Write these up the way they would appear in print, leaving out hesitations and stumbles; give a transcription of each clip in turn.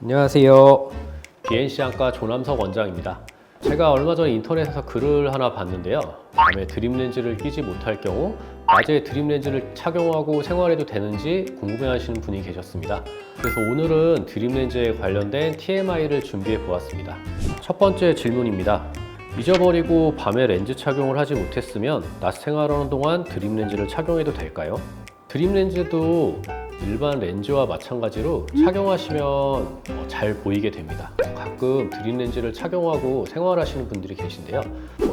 안녕하세요. BNC 안과 조남석 원장입니다. 제가 얼마 전에 인터넷에서 글을 하나 봤는데요. 밤에 드림렌즈를 끼지 못할 경우 낮에 드림렌즈를 착용하고 생활해도 되는지 궁금해하시는 분이 계셨습니다. 그래서 오늘은 드림렌즈에 관련된 TMI를 준비해 보았습니다. 첫 번째 질문입니다. 잊어버리고 밤에 렌즈 착용을 하지 못했으면 낮 생활하는 동안 드림렌즈를 착용해도 될까요? 드림렌즈도 일반 렌즈와 마찬가지로 착용하시면 잘 보이게 됩니다. 가끔 드림렌즈를 착용하고 생활하시는 분들이 계신데요.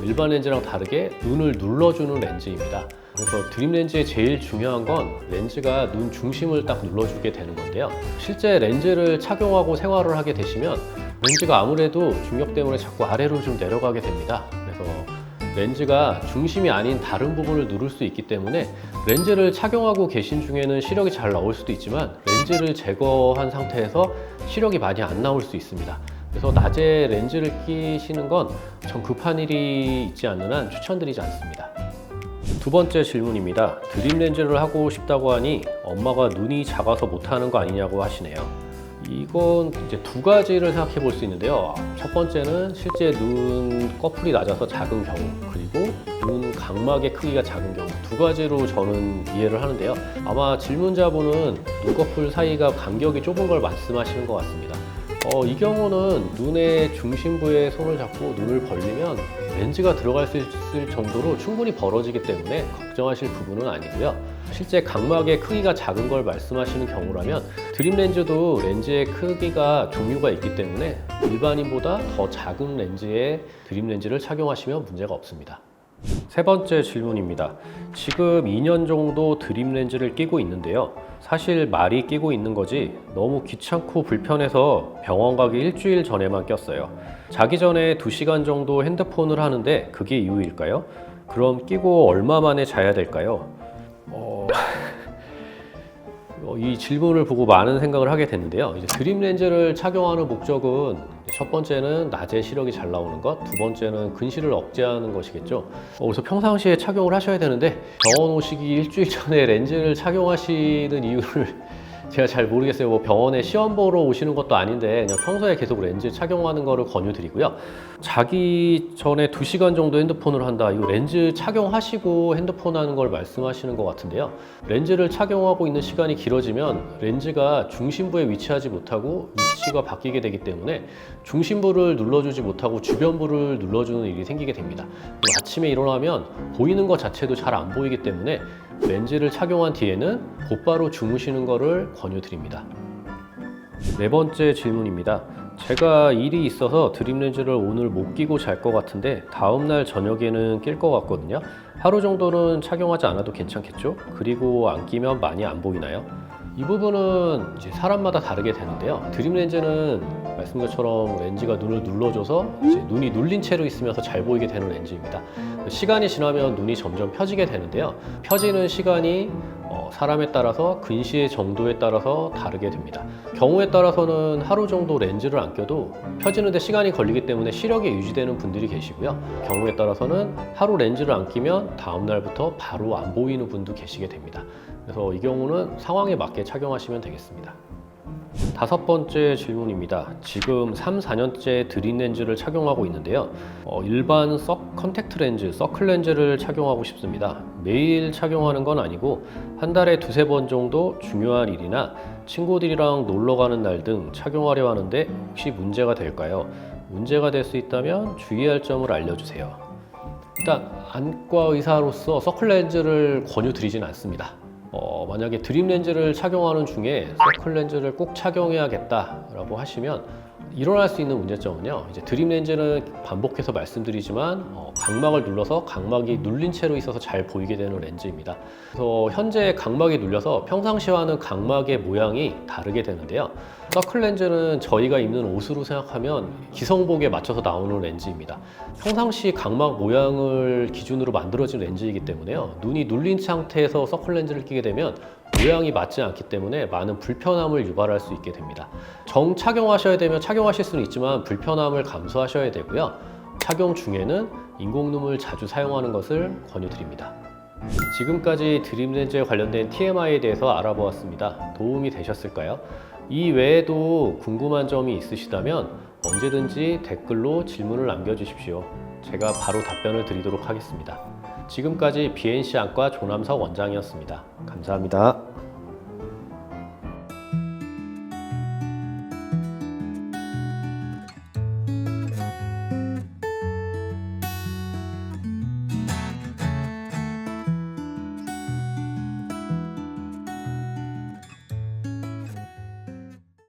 일반 렌즈랑 다르게 눈을 눌러주는 렌즈입니다. 그래서 드림렌즈의 제일 중요한 건 렌즈가 눈 중심을 딱 눌러주게 되는 건데요. 실제 렌즈를 착용하고 생활을 하게 되시면 렌즈가 아무래도 중력 때문에 자꾸 아래로 좀 내려가게 됩니다. 그래서 렌즈가 중심이 아닌 다른 부분을 누를 수 있기 때문에 렌즈를 착용하고 계신 중에는 시력이 잘 나올 수도 있지만 렌즈를 제거한 상태에서 시력이 많이 안 나올 수 있습니다. 그래서 낮에 렌즈를 끼시는 건 전 급한 일이 있지 않는 한 추천드리지 않습니다. 두 번째 질문입니다. 드림렌즈를 하고 싶다고 하니 엄마가 눈이 작아서 못하는 거 아니냐고 하시네요. 이건 이제 두 가지를 생각해 볼 수 있는데요. 첫 번째는 실제 눈 꺼풀이 낮아서 작은 경우, 그리고 눈 각막의 크기가 작은 경우, 두 가지로 저는 이해를 하는데요. 아마 질문자분은 눈꺼풀 사이가 간격이 좁은 걸 말씀하시는 것 같습니다. 이 경우는 눈의 중심부에 손을 잡고 눈을 벌리면 렌즈가 들어갈 수 있을 정도로 충분히 벌어지기 때문에 걱정하실 부분은 아니고요. 실제 각막의 크기가 작은 걸 말씀하시는 경우라면 드림렌즈도 렌즈의 크기가 종류가 있기 때문에 일반인보다 더 작은 렌즈의 드림렌즈를 착용하시면 문제가 없습니다. 세 번째 질문입니다. 지금 2년 정도 드림렌즈를 끼고 있는데요. 사실 말이 끼고 있는 거지 너무 귀찮고 불편해서 병원 가기 일주일 전에만 꼈어요. 자기 전에 2시간 정도 핸드폰을 하는데 그게 이유일까요? 그럼 끼고 얼마 만에 자야 될까요? 이 질문을 보고 많은 생각을 하게 됐는데요. 이제 드림렌즈를 착용하는 목적은 첫 번째는 낮에 시력이 잘 나오는 것, 두 번째는 근시를 억제하는 것이겠죠. 그래서 평상시에 착용을 하셔야 되는데 병원 오시기 일주일 전에 렌즈를 착용하시는 이유를 제가 잘 모르겠어요. 병원에 시험 보러 오시는 것도 아닌데 그냥 평소에 계속 렌즈 착용하는 거를 권유드리고요. 자기 전에 2시간 정도 핸드폰을 한다. 이거 렌즈 착용하시고 핸드폰 하는 걸 말씀하시는 것 같은데요. 렌즈를 착용하고 있는 시간이 길어지면 렌즈가 중심부에 위치하지 못하고 위치가 바뀌게 되기 때문에 중심부를 눌러주지 못하고 주변부를 눌러주는 일이 생기게 됩니다. 아침에 일어나면 보이는 것 자체도 잘 안 보이기 때문에 렌즈를 착용한 뒤에는 곧바로 주무시는 것을 권유드립니다. 네 번째 질문입니다. 제가 일이 있어서 드림렌즈를 오늘 못 끼고 잘 것 같은데 다음날 저녁에는 낄 것 같거든요. 하루 정도는 착용하지 않아도 괜찮겠죠? 그리고 안 끼면 많이 안 보이나요? 이 부분은 이제 사람마다 다르게 되는데요. 드림렌즈는 말씀드린 것처럼 렌즈가 눈을 눌러줘서 이제 눈이 눌린 채로 있으면서 잘 보이게 되는 렌즈입니다. 시간이 지나면 눈이 점점 펴지게 되는데요. 펴지는 시간이 사람에 따라서 근시의 정도에 따라서 다르게 됩니다. 경우에 따라서는 하루 정도 렌즈를 안 껴도 펴지는데 시간이 걸리기 때문에 시력이 유지되는 분들이 계시고요. 경우에 따라서는 하루 렌즈를 안 끼면 다음 날부터 바로 안 보이는 분도 계시게 됩니다. 그래서 이 경우는 상황에 맞게 착용하시면 되겠습니다. 다섯 번째 질문입니다. 지금 3, 4년째 드림렌즈를 착용하고 있는데요. 일반 컨택트 렌즈, 서클 렌즈를 착용하고 싶습니다. 매일 착용하는 건 아니고 한 달에 2-3번 정도 중요한 일이나 친구들이랑 놀러 가는 날 등 착용하려 하는데 혹시 문제가 될까요? 문제가 될 수 있다면 주의할 점을 알려주세요. 일단 안과 의사로서 서클 렌즈를 권유드리진 않습니다. 만약에 드림렌즈를 착용하는 중에 서클 렌즈를 꼭 착용해야겠다라고 하시면 일어날 수 있는 문제점은요. 이제 드림렌즈는 반복해서 말씀드리지만 각막을 눌러서 각막이 눌린 채로 있어서 잘 보이게 되는 렌즈입니다. 그래서 현재 각막이 눌려서 평상시와는 각막의 모양이 다르게 되는데요. 서클 렌즈는 저희가 입는 옷으로 생각하면 기성복에 맞춰서 나오는 렌즈입니다. 평상시 각막 모양을 기준으로 만들어진 렌즈이기 때문에요. 눈이 눌린 상태에서 서클 렌즈를 끼게 되면 모양이 맞지 않기 때문에 많은 불편함을 유발할 수 있게 됩니다. 정 착용하셔야 되면 착용하실 수는 있지만 불편함을 감수하셔야 되고요. 착용 중에는 인공눈을 자주 사용하는 것을 권유드립니다. 지금까지 드림렌즈에 관련된 TMI에 대해서 알아보았습니다. 도움이 되셨을까요? 이 외에도 궁금한 점이 있으시다면 언제든지 댓글로 질문을 남겨주십시오. 제가 바로 답변을 드리도록 하겠습니다. 지금까지 BNC 안과 조남석 원장이었습니다. 감사합니다.